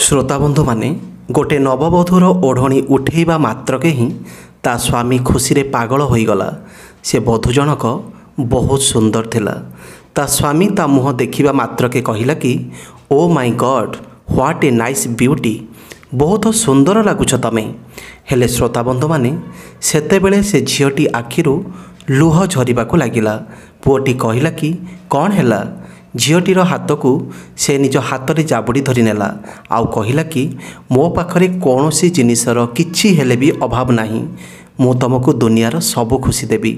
श्रोताबंधु माने गोटे नववधूर ओढ़णी उठेबा मात्रके ही ता स्वामी खुशी रे पागल होईगला। से वधू जनक बहुत सुंदर थिला। ता स्वामी ता मुह देखिबा मात्रके कहिला कि oh my God what a nice beauty, बहुत सुंदर लगुछ तमे। हेले श्रोताबंधु माने सेतेबेले से झीटी आखिरु लुह झरिबाकू लागिला। पुओटी कहिला कि कौन हैला। झीटीर हाथ को से निज हाथ में जाबुड़ी धरी नेला आउ कहिला कि मो पाखरे कौनसी जिनिसर किछि हेले भी अभाव नहीं, मु तुमको दुनियार सब खुशी देवी।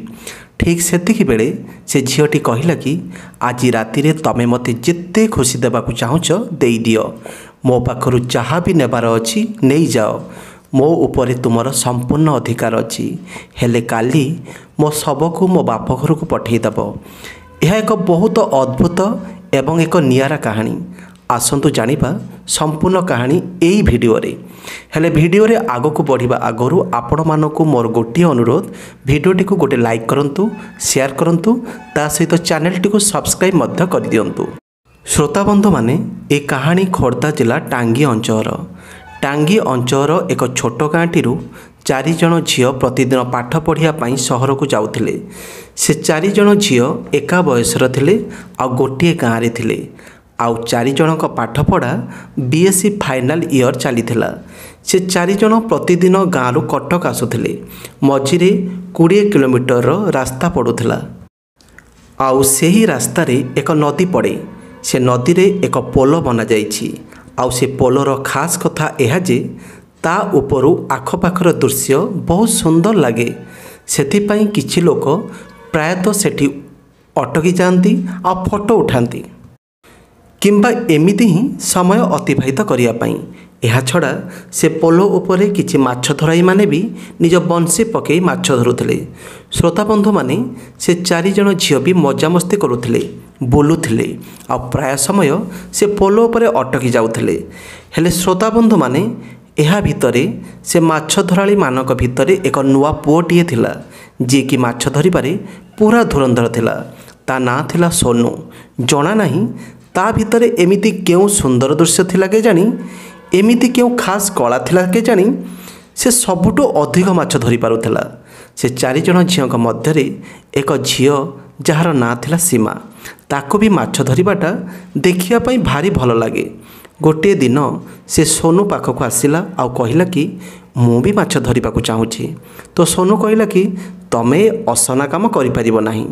ठीक सेतिकी बेले से झीटी कहिला कि आज राति रे तमे मते जिते खुशी देबाकू चाहुछ देई दियो, मो पाखरु जहाँ भी नेबार अछि नहीं जाओ, मो उपरे तुमर संपूर्ण अधिकार अछि। हेले काली मो सबको मो बाप घर को पठेई दबो। यह एक बहुत अद्भुत एवं एक नियारा कहानी। आसंतु जानिबा संपूर्ण कहानी यही भिडियो रे। हेले भिडियो रे आगो को बढ़िबा आगरु आपण मानकु मोर गोटे अनुरोध, भिडियोटी को गोटे लाइक करंतु, शेयर करंतु, ता सहित चैनल टी को सब्सक्राइब मध्य कर दियंतु। श्रोता बंधु माने ए कहानी खोर्धा जिला टांगी अंचल एक छोट गाँटी 4 जन झील प्रतिदिन पाठ पढ़िया सहर को जाउथिले। से 4 जन झील एका बयसर थिले आ गोटे गाँव रे थिले। आउ 4 जनक पाठपढ़ा बीएससी फाइनाल ईयर चलीथिला। से 4 जन प्रतिदिन गाँव रु कटक आसुथिले। मझिरे 20 किलोमीटर रास्ता पड़ुथिला। आउ सेही रास्ता रे एक नदी पड़े। से नदी रे एक पोल बना जाइछि। आउ से पोलर खास कथा यह जे ता उपरू आखपाखर दृश्य बहुत सुंदर लगे। सेथिपाई किछि लोक प्रायतः सेठी अटकी जाती आ फोटो उठाती किंबा एमिति ही समय अतिबाहित करिया पाई। एहा छड़ा से पोलो उपरे किछि माछ धराई माने भी निज बंशी पकई माछ धरुथिले। श्रोता बंधु माने से 4 जन झील भी मजामस्ती करुथिले, बुलुथिले आ प्राय समय से पोलो उपरे अटकी जाउथिले। हेले श्रोता बंधु माने एहा भितरे से माछ धराली मानक भितरे एक नुआ पुओटीए थिला, जी कि माछ धरिबारे पूरा धुरंधर थिला। ता ना थिला सोनू। जना नहीं ता भितरे एमिति केउ सुंदर दृश्य थिला के जानी, एमिति केउ खास कला थिला के जानी, से सबुटो अधिक माछ धरि पारुथिला। से 4 जन झील मध्य एक झील जार ना थिला सीमा। ताको भी माछ धरिबाटा देखिया पई भारी भल लागे। गोटे दिन से सोनू पाखक आसिला आउ कहिला कि मु भी माछ धरिबाकू चाहूछि। तो सोनू कहिला कि तमे असना काम करि परिबो नाही,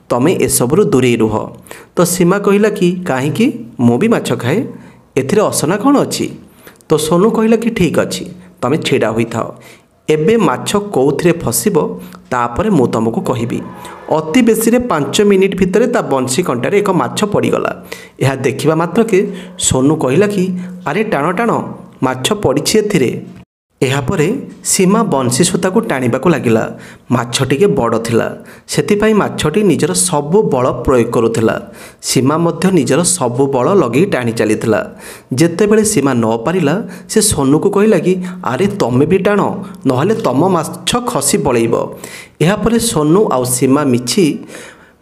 तमे एसबुरु दूरे रुह। तो सीमा कहिला कि काहेकि मु भी माछ खाए, एथिरे असना कौन अछि। तो सोनू कहिला कि ठीक अछि, तमे छेड़ा होई थाओ, एबे माछ कौथिरे फसिबो तापरे मु तुमको कहिबी। अति बेसी रे 5 मिनिट भितरे ता बंशी कंटारे एक माछ पड़ीगला। यह देखिबा मात्र के सोनू कहिला कि अरे टाण टाण माछ पड़िछि एथिरे। एहापरे सीमा बंशी सूता को टाणिबाकू लागिला। माछटी के बड़ थिला, सेतिपाई माछटी निजर सबु बल प्रयोग करुथिला। सीमा मध्य निजर सबु बल लगी टाणी चलीथिला। जेतेबेले सीमा न पारिला से सोनू को कहिला कि अरे तमे भी टाण, नहले तम माछ खसी पळेइबो। एहापरे सोनू आउ सीमा मिछि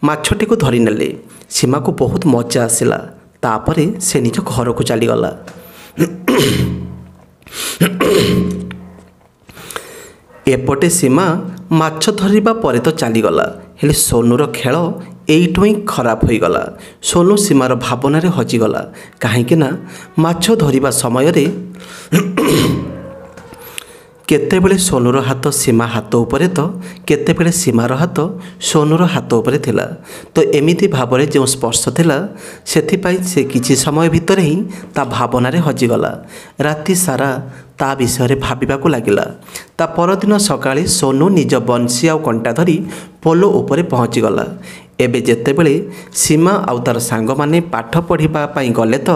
माछटी को धरि नेले। सीमा को बहुत मजा आसिला। तापरे से निज घर को चलीगला। एपटे सीमा माछ धरिबा परे तो चलीगला। हेले सोनूर खेल एइठु ही खराब होईगला। सोनू सीमार भावना रे हजिगला। काहेकि ना माछ धरिबा समय रे केतेबेले सोनूर हाथ सीमा हाथ उपरे तो केतेबेले सीमार हाथ सोनूर हाथ उपरे थिला। तो एमिति भावरे जो स्पर्श थिला सेथिपाई से किछि समय भितर ही ता भावना रे हजिगला। राति सारा ता विषय रे भाबिबाकू लागिला। ता परदिन सकाळे सोनू निज बंशी आउ कंटा धरी पोलो उपरे पहुँची गला। एबे जेतेबेले सीमा आउ तार सांग माने पाठ पढ़िबा पाई गले तो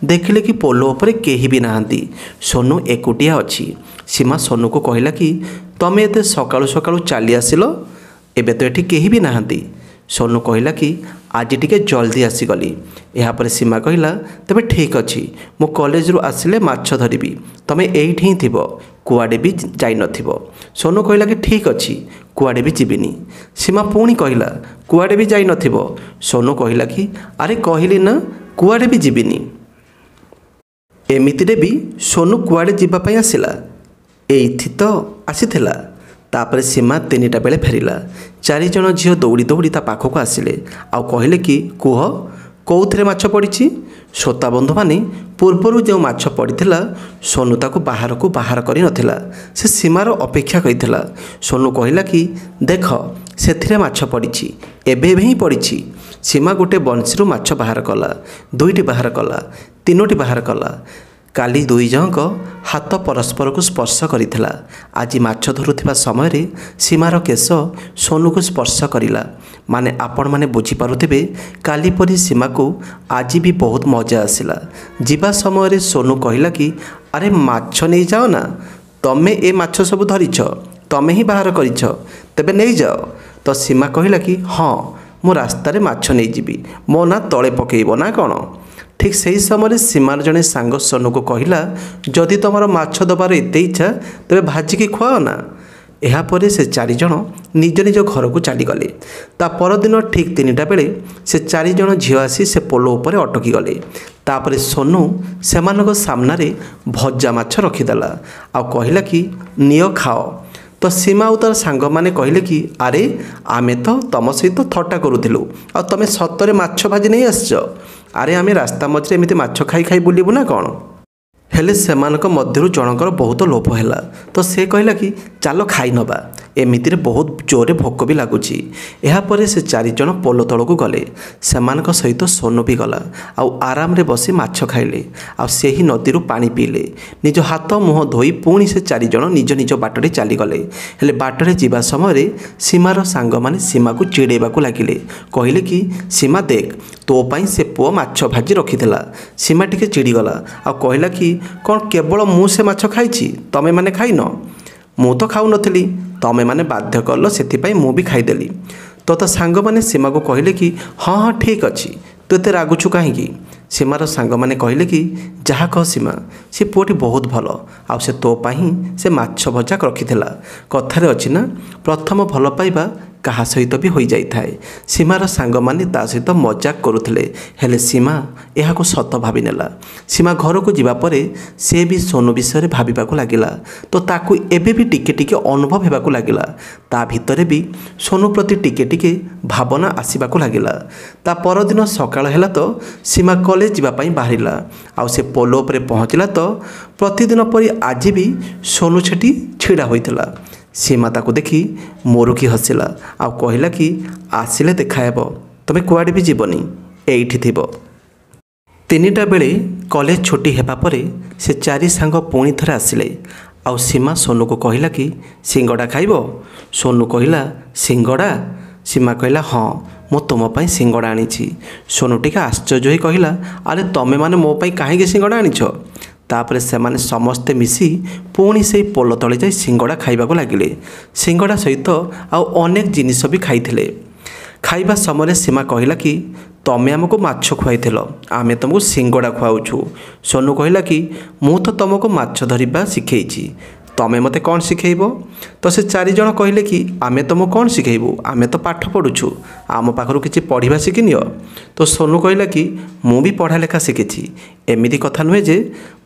देखिले कि पोलो उपरे केही भी नाहांती, सोनू एकुटिया अछि। सीमा सोनू को कहिला कि तमे एते सकाळु सकाळु चली आसिलो, एबे तो एठी केही भी नाहांती। सोनू कहिला कि आज टिके जल्दी आसीगली। यापर सीमा कहिला तबे ठीक अछि, मो कॉलेज रु आसिले माछ धरिबी, तमे एइठी ही थिबो, कुआडे भी जाई नथिबो। सोनू कहिला कि ठीक अछि, कुआडे भी जीविनी। सीमा पुणी कहिला कुआडे भी जाई नथिबो। सोनू कहिला कि अरे कहिली ना कुआडे भी जीविनी। एमितिरे भी सोनू कुआड़े जीवाई आसला एइथि तो आसीथिला। तापर सीमा 3टा बेले फेरिला। 4 जण झील दौड़ी दौड़ी ता पाखक आसिले आउ कहले कि कुह कौथिरे माछ पड़ी। श्रोता बंधु माने पूर्वर जो माछ पड़ीला सोनू ताको बाहर को बाहर करि नथिला। से सीमार अपेक्षा करिथिला। सोनू कहला कि देख सेथिरे माछ पड़ी एबे ही पड़ी। सीमा गोटे बंशीरू माछ बाहर कला, 2टी बाहर कला, 3टी बाहर कला। काली 2 जणक हाथ परस्पर को स्पर्श करिथिला। आज माछ धरुथिबा समय रे सीमार केश सोनू को स्पर्श करिला। माने आपण माने बुझी पारुथिबे काली परी सीमा को आज भी बहुत मजा आसिला। जीवा समय रे सोनू कहला कि अरे माछ नहीं जाओ ना, तमे ए माछ सब धरिछ, तमे ही बाहर करिछ, तेबे नहीं जाओ। तो सीमा कहला कि हाँ मु रास्तार माछ नहीं जीवी, मो ना तले पकेइबो ना कौन। ठीक से ही समय सीमार जड़े सांग सोनू को कहला जदि तुम माछ दबार एत इच्छा तेरे भाजिकी खुआओ ना। यापर से 4 जण निज निज घर को चलीगले। ता परदिन ठीक 3टा बेले से 4 जण झील आसी से पोलो उपरे अटकी गले। तापर सोनू सेमानक सामना रे भजा माछ रखीदेला आ कहला कि नियो खाओ। तो सीमा और तार सांग माने कहले कि अरे आमे तो तुम सहित थट्टा करूथिलु आ तमे सतरे माछ भाजी नहीं आसछ। अरे आमे रास्ता मझे एमती माछ खाई खाई बुलिबु ना कौन। हेले सेमानक मध्यरु जनकर बहुत लोभ हैला। तो से कहला कि चलो खाई नबा, एमितिरे बहुत जोरे भोक भी लगुची। यापर से 4 जण पोलो तल को गले। सेमानक सहित सोनू भी गला आउ आराम रे बसी माछ खाइले आ सेही नदीरू पानी पीले। निज हाथ मुह धोई पुणी से 4 जण निज निज बाटरे चलीगले। हेले बाटरे जीवा समय सीमार सांग माने सीमा को चिड़ेबाकू लागिले। कहले कि सीमा देख तो पाई से पुओ माछ भाजी रखीथिला। सीमा टिके चिड़ीगला आ कहला कि कौन केवल मु से माछ खाइछि तमे माने खाइन? मु तो खाऊ नथिली, तमे माने बाध्य कल सेथिपाई मु भी खाइदेली। तो सांग माने सीमा को कहले कि हाँ हाँ ठीक अच्छी, तू एते रागुछु कहीं? सीमार सांग माने कहले कि जहा कह सीमा, से पुओटी बहुत भल आ से तो पाई से माछ भजा रखीथिला। कथारे अछि ना प्रथम भल पाइबा कहा सहित भी हो जाए थाए। सीमार सांग माने ता सहित मजाक करुथिले हेले सीमा यह सत भावी नेला। सीमा घर को जीवा परे से भी सोनू विषय भाविबाकू लागिला। तो ताकू एबे भी टिके टिके अनुभव हेबाकू लागिला। ता भितरे भी सोनू प्रति टिके टिके भावना आसीबाकू लागिला। ता परदिन सकाळ हेला तो सीमा कॉलेज जीवा पई बाहरिला। आउ से पोलो उपरे पहुँचला तो प्रतिदिन परी आज भी सोनू छेटी छिड़ा होइथिला। सीमा ताको देखी मोरुकी हसिला आ कहला कि आसिले देखाहेब, तमे कुआडे भी जीवनी, एइठी थिबो। 3टा बेले कॉलेज छुट्टी हेबा परे से 4 सांग पुणी थरे आसिले। आउ सीमा सोनू को कहला कि सिंगड़ा खाइबो? सोनू कहला सिंगड़ा? सीमा कहला हाँ मु तुम पाई सिंगड़ा आनीछि। सोनू टिके आश्चर्य होई कहला अरे तमे माने मो पाई काहेकि सिंगड़ा आनीछ? तापर से माने समस्ते मिसी पुणी से पोलो तले जाई सिंगड़ा खाइबाकू लागिले। सिंगड़ा सहित आउ अनेक जिनिस भी खाइथिले। खाइबा समय सीमा कहला कि तमे हमको माछ खुआइथिल, आमे तुमको सिंगड़ा खुआउछु। सोनू कहला कि मु तो तुमको माछ धरिबा शिखेइछि, तमे मते कौन शिखेइबो? तो से 4 जण कहले कि आमे तुमको कौन शिखेइबु, आमे तो पाठ पढ़ुछु, आम पाखरु किछि पढ़िबा शिखिनियो। तो सोनू कहला कि मु भी पढ़ा लेखा शिखिछि, एमिति कथा नुहे जे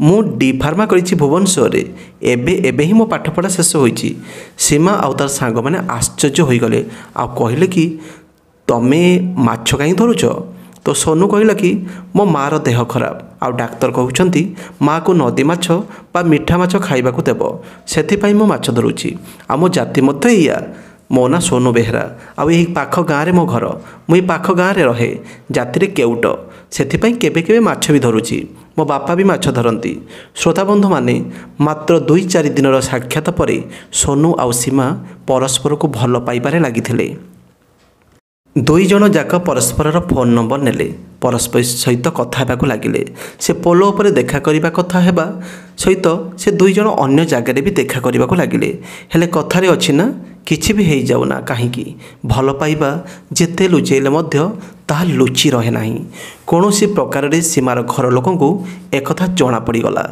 मु डी फार्मा करिछि भुवनेश्वर रे, एबे ही मो पाठ पढ़ा शेष होइछि। सीमा आउ तार सांग माने आश्चर्य होई गले आ कहले कि तमे माछ काई धरुछ? तो सोनू कहला कि मो मार देह खराब आउ डाक्तर कहउछंती माँ को नदी माछ बा मीठा माछ खाइबाकू देबो, सेथिपाई मो माछ धरुछि। आ मो जाति मते इया, मो ना सोनू बेहरा आउ एही पाख गाँ रे मो घर, मु एही पाख गाँ रे रहे, जाति रे केउट, सेथिपाई केबे केबे माछ भी धरुछि। मो बापा भी माछ धरती। श्रोता बंधु माने मात्र 2-4 दिनर साक्षात परे सोनू आउ सीमा परस्पर को भल पाइबारे लागिथिले। 2 जण जाक परस्पर फोन नंबर नेले, परस्पर सहित कथा हेबाकू लागिले। से पोलो उपरे देखा करिबा कथा हेबा सहित से 2 जण अन्य जगार भी देखा करिबाकू लागिले। हेले कथारे अछि ना किछि भी हेई जाऊ ना काहींकी, भल पाइबा जेते लुचेइले मध्य ताहा लुचि रहे नाही। कोनोसी प्रकार रे सीमार घर लोकंकू एकथा जणा पड़ी गला।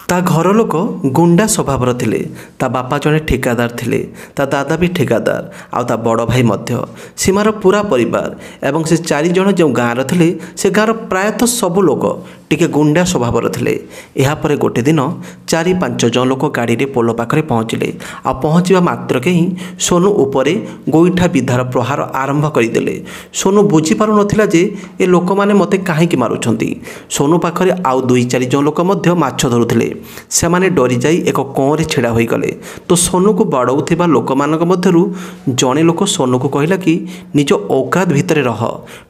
ता घर लोक गुंडा स्वभावर थिले। ता बापा जने ठेकादार थिले, ता दादा भी ठेकादार आउ ता बड़ भाई मध्य। सीमार पूरा परिवार एवं से 4 जण जो गाँव थिले से गाँव प्रायतः सबु लोक टिके गुंडा स्वभावर थे। यापर गोटे दिन 4-5 जन लोक गाड़ी पोल पाखे पहुँचले। आ पहुँचा मात्रके ही सोनू उपरे गोईठा विधार प्रहार आरंभ करदे। सोनू बुझीपार नाला जे ए लोक मैंने मत कहीं मारुंट। सोनू पाखे आउ 2-4 जन लोक माछ धरुले। से मैंने डरी जाई एक कौरे छिड़ा हो गले। तो सोनू को बाड़ौवा लोक मानक मध्यरु जड़े लोक सोनू को कहला कि निज औकात भितर रह,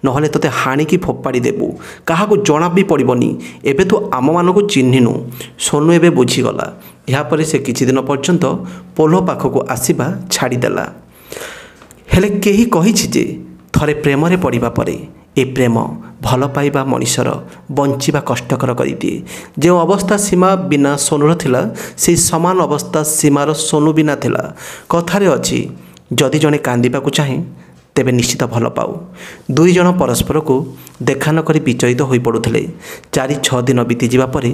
नहले तोते हाणिकी फोपाड़ी देबू, क्या जना भी पड़ोनी, एबे तो आम मान को चिन्हिनु। सोनू एबे बुझीगला। यापर से किछि दिन पर्यंत पोल पाखक आसवा छाड़देला। हेले केही कहिछि जे थरे प्रेम रे पड़िबा परे ए प्रेम भल पाइबा मनिषर बंचिबा कष्टकर करिदिए। जो अवस्था सीमा बिना सोनूर थिला से समान अवस्था सीमार सोनू बिना थिला। कथारे अछि जदि जणे कांदिबाकु चाहे तेबे निश्चित भल पाऊ। 2 जन परस्पर को देखा नक विचलित हो पड़ुले। 4-6 दिन बीतीजा पर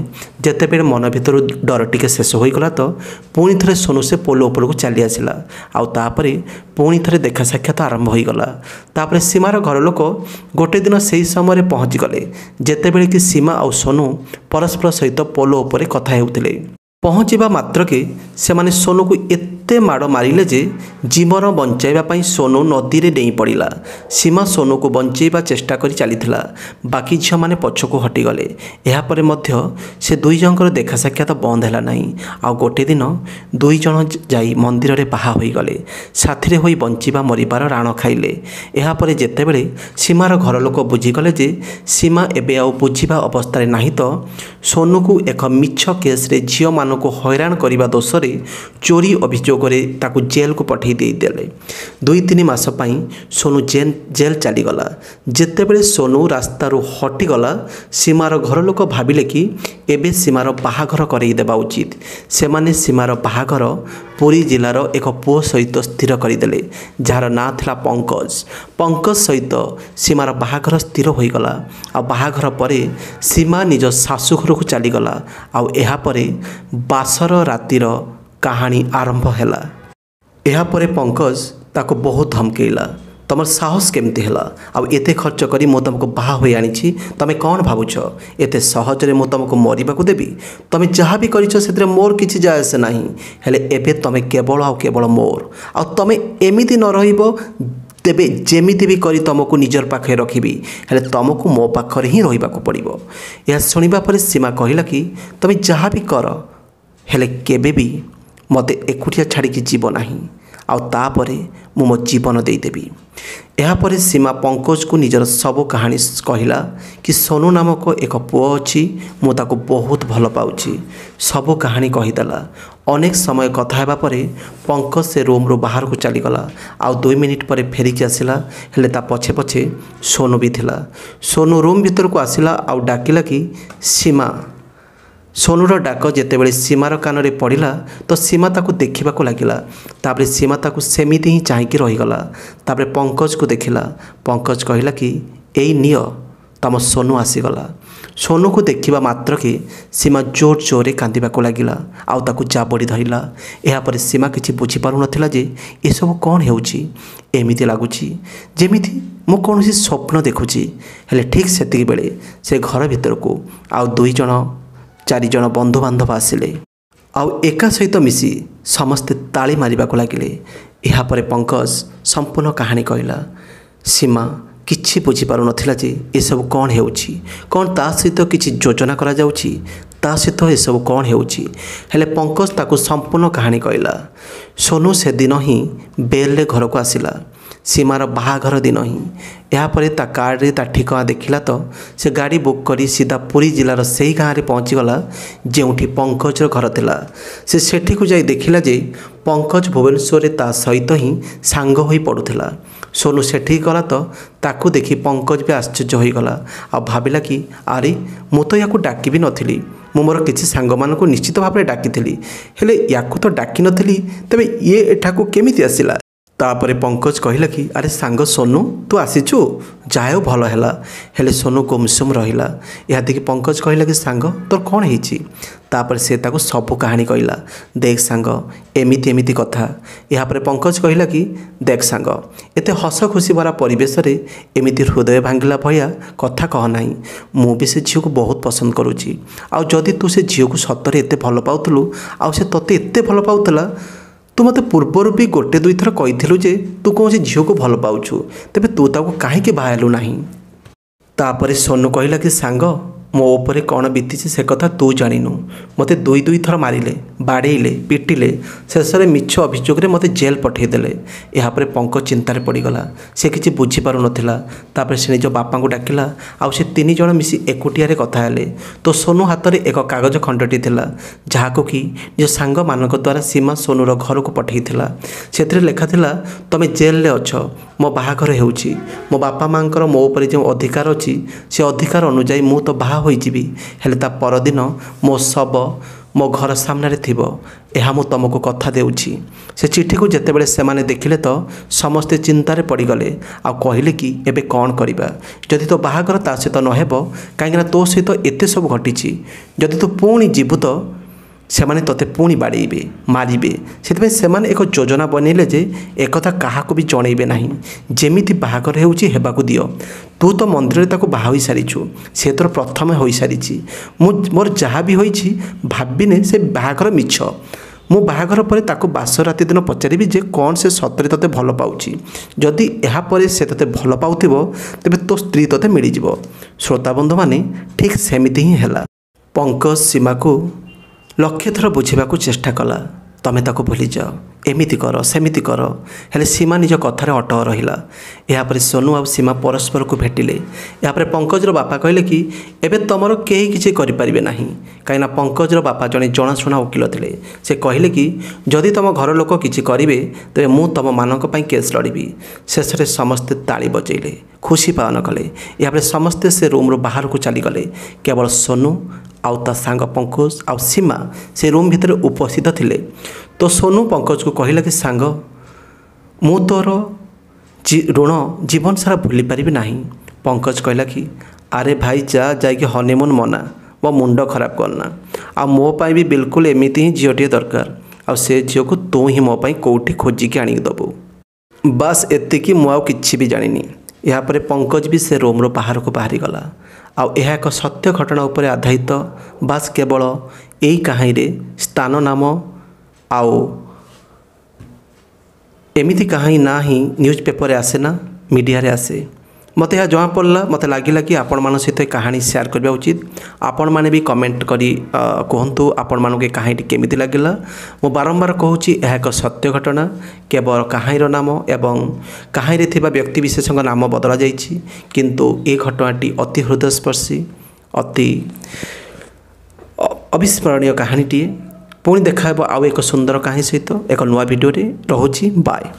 जितेबले मन भर डर टिके शेष होगला तो पुणी थे सोनू से पोल उपरको चली आसला। आउे पुणी थे देखा साक्षात आरंभ होगला। तापर सीमार घर लोक गोटे दिन से समय पहुँची गले जितेबले कि सीमा आउ सोनू परस्पर सहित पोल उपर कथा हेउथिले। पहुँचवा मात्रके से माने सोनू को एते माड़ मारिले जे जीवन बंचाइबा सोनू नदी रे डेई पड़ा। सीमा सोनू को बंचाइबा चेष्टा करी चलीथिला। बाकी झील मैंने पछकू हटिगले। यापर मध्य से 2 जनकर देखा साक्षात बंद है ना। आ गोटे दिन 2 जन जाई मंदिर रे बाहा होई गले। साथी रे होई बंचिबा मरिबार राण खाइले। यापर जेतेबेले सीमार घर लोक बुझीगले जे सीमा एबे आउ बुझीबा अवस्था नाही तो सोनू को एक मिछ केस रे झील मान को हैरान करने दोष रे चोरी अभियोग ताकू जेल को पठे देले। 2-3 मास सोनू जेल चलीगला। जितेबले सोनू रास्तारू हटिगला सीमार घर लोक भाविले कि एबे सीमार बाहाघर करईदेवा उचित। से माने सीमार बाहाघर पुरी जिलार एक पुओ सहित स्थिर करदेले जार ना थिला पंकज। पंकज सहित सीमार बाहाघर स्थिर होईगला। आ बाहाघर परे सीमा निज शाशुघर को चलीगला। आउ एहापरे बासर रातिर कहानी आरंभ हैला। एहापरे पंकज ताको बहुत धमकेला। तुम साहस केमती है आते खर्च करी मु तुमको बाहा हो आनी तुम कौन भावुच एते सहजरे मु तुमको मरिबा देवी। तुम जहाँ भी कर मोर किसी जायस ना। हेले एबे तुम केवल आ केवल मोर आ तुम एमती न रहिबो तेबे जेमिति भी करी तुमको निजर पाखे रखी हेले तुमको मो पाखरे ही रहिबा को पड़िबो। यह सुनिबा परे सीमा कहला कि तुम जहाँ भी कर हेले केबे भी मते एकुटिया छाड़ी जीव नाही। आउ तापरे मु मो जीवन देदेवी। यापर सीमा पंकज को निजर सब कहानी कहला कि सोनू नामक एक पुओ अच्छी मु ताको बहुत भल पाउची। सब कहानी कहीदेला। अनेक समय कथा हेबा परे पंकज से रूम रो बाहर को चलीगला। आउ 2 मिनिट पर फेरिकी आसला। हेले ता पछे पछे सोनू भी थिला। सोनू रूम भीतर को आसला आउ डाकिला कि सीमा। सोनूर डाक जितेबले सीमार कान रे पड़ा तो सीमा ताकू देखा लगिला। तापरे सीमा ताकू सेमिति ही चाहिकी रहीगला। तापरे पंकज को देखिला। पंकज कहला कि एई नियो तम सोनू आसीगला। सोनू को देखा मात्रके सीमा जोर जोर कांदिबा लगिला। आउ ताकू जाबड़ी धरिला। यापर सीमा किछि बुझी पारु नथिला जे ए सब कौन हेउची। एमिति लागुची जेमिति मु कौनसी स्वप्न देखुची। हेले ठीक सेतिकी बेले से घर भीतर को आउ 2-4 जन बंधु बांधव आसिले। आउ एका सहित मिसी समस्ते ताली मारिबा लगिले। यापर पंकज संपूर्ण कहानी कहला। सीमा किछि बुझी पारु नथिला जे ए सब कौन हेउची, कौन ता सहित किछि योजना करा जाउची, ता सहित ए सब कौन हेउची। हेले पंकज ताकू संपूर्ण कहानी कहला। सोनू से दिन ही बेल रे घर को आसिला। सीमार बाहाघर दिन ही। यापर ता कार्ड रे ता ठिकाना देखिला तो से गाड़ी बुक करी सीधा पुरी जिलार सही गाँव में पहुँचीगला जोठी पंकजर घर थिला। से सेठी को जाई देखिला जे पंकज भुवनेश्वर ता सहित ही सांग होई पड़ुथिला। सोनू सेठी गला तो ताकू देखी पंकज भी आश्चर्य होईगला। आ भाविला कि अरे मु तो याकू डाकी भी नथिली। मु मोर किछि सांग मानकू निश्चित भाव में डाकिथिली हेले याकू तो डाकी नथिली। तबे ये एठाकू केमिति आसिला। तापरे पंकज कहला कि अरे सांग सोनू तू आसीचु जाओ भल है। हेले सोनू गुमसुम रहिला। यह देखि पंकज कहला कि सांग तोर कौन हेची। तापर से ताको सबु कहानी कहला देख सांग एमिति एमिति कथा। यापर पंकज कहला कि देख सांग एते हस खुशी भरा परिवेश रे एमिति हृदय भांगिला भया कथा कह नाही। मु भी से झील को बहुत पसंद करुची। आ जदि तू से झील को सतरे एते भल पाउतलु आ से तते एते भल पाउतला तू मते पूर्वर भी गोटे दुई थर कहिथिलु जे तू कौन से झील को भल पाउछु तेबे तू ताको काहेकि बाहालु नाही। तापर सोनू कहला कि सांग मो उपरे कौन बीती से कथा तू जानिनु। मते दुई दुई थर मारिले बाड़ेइले पिटिले शेष में मिछ अभियोग मत जेल पठेदेले। यापर पंकज चिंतार पड़गला। से किसी बुझीपार नाला। से निज बापा को डाकिला आउ से तीन जन मिसी एकुटिया कथा हेले। तो सोनू हाथ में एक कागज खंडटी थिला जहाँ कि निज सांग मान द्वारा सीमा सोनूर घर को पठेइथिला। से लेखा थिला तमे जेल ले अछ मो बाहाघर हेउची मो बापा मांकर मो ऊपर जो अधिकार अच्छी से अधिकार अनुजाई मु तो बाहा होइजिबी हेले ता परदिन मो शव मो घर सामने थिबो एहा मु तुमको कथा देउची। से चिठी को जेतेबेले सेमाने देखिले तो समस्ते चिंतार पड़गले आ कहले कि एबे कौन करिबा जदि तो बाहाघर ता सहित न हेबो काहेकि तो सहित एते सब घटिची जदि तो पुणी जीवु तो सेमाने तोते पुणी बाड़ेबे मारिबे। सेतबे सेमाने एक योजना बनैले जे एकथा काहाको भी जणैबे नाही जेमिति बाहाघर हेउची हेबाकू दियो। तू तो मंदिर ताको बाहा होई सारिछु से तोर प्रथम होई सारिछि मोर जहाँ भी होइछि भाबिने से बाहाघर मिछ। मु बाहाघर पर ताको बास राति दिन पचारि जे कौन से सतरे तोते भल पाउछि जदि एहा परे से तोते भल पाउथिबो तेबे तो स्त्री तोते मिली जिवो। श्रोता बंधु माने ठीक सेमिति ही हैला। पंकज सीमा को लक्षे थर बुझाक चेष्टा कला तमें ताको भूली जाओ एमिति कर सेमिति कर हेले सीमा निज कथार अटक रहिला। यापर सोनू आ सीमा परस्पर को भेटिले। यापर पंकजर बापा कहले कि एबे तमर केही किछि करि परिबे नाही काइना पंकजर बापा जने जनाशुना वकील थिले। से कहले कि जदि तम घर लोक किछि करिवे तेबे मु तम मानक पई केस लड़िबी। शेष में समस्ते ताली बजैले खुशी पालन कले। यापर समस्ते से रूम रो बाहर को चली गले। केवल सोनू आउ ता सांग पंकज आउ सीमा से रूम भितर उपस्थित थिले। तो सोनू पंकज को कहला कि सांग मु तोर ऋण जीवन सारा भूली पारिबी नाही। पंकज कहला कि अरे भाई जा जाइके हनीमून मना मो मुंड खराब करना आ मो पाई भी बिल्कुल एमिति ही झीटे दरकार आ से झील को तू ही मो पाई कोठी खोजिकी आनिक दबु बस एतिकी मु आउ किछि भी जानिनी। यापर पंकज भी से रूम रो बाहर को बाहरी गला। आउ यह एक सत्य घटना उपर आधारित बास केवल यही कहानी रे स्थान नाम आउ एमिति कहानी ना ही न्यूज पेपर आसे ना मीडिया रे आसे। मत यह जमा पड़ा मत लगिला कि आपण मान सहित कहानी शेयर करबा उचित। आपण माने भी कमेंट करी कहतु आपण मानक कहानी केमिति लागिला। मु बारंबार कहूँ यह एक सत्य घटना केवल कहानीर नाम एवं कहानी रे थिबा व्यक्ति विशेषଙ୍କ नाम बदला जाइछि किंतु ए घटनाटी अति हृदयस्पर्शी अति अविस्मरणीय कहानीटी। पुणी देखा आउ एक सुंदर कहानी सहित एक नुआ वीडियो रे। रहुछि बाय।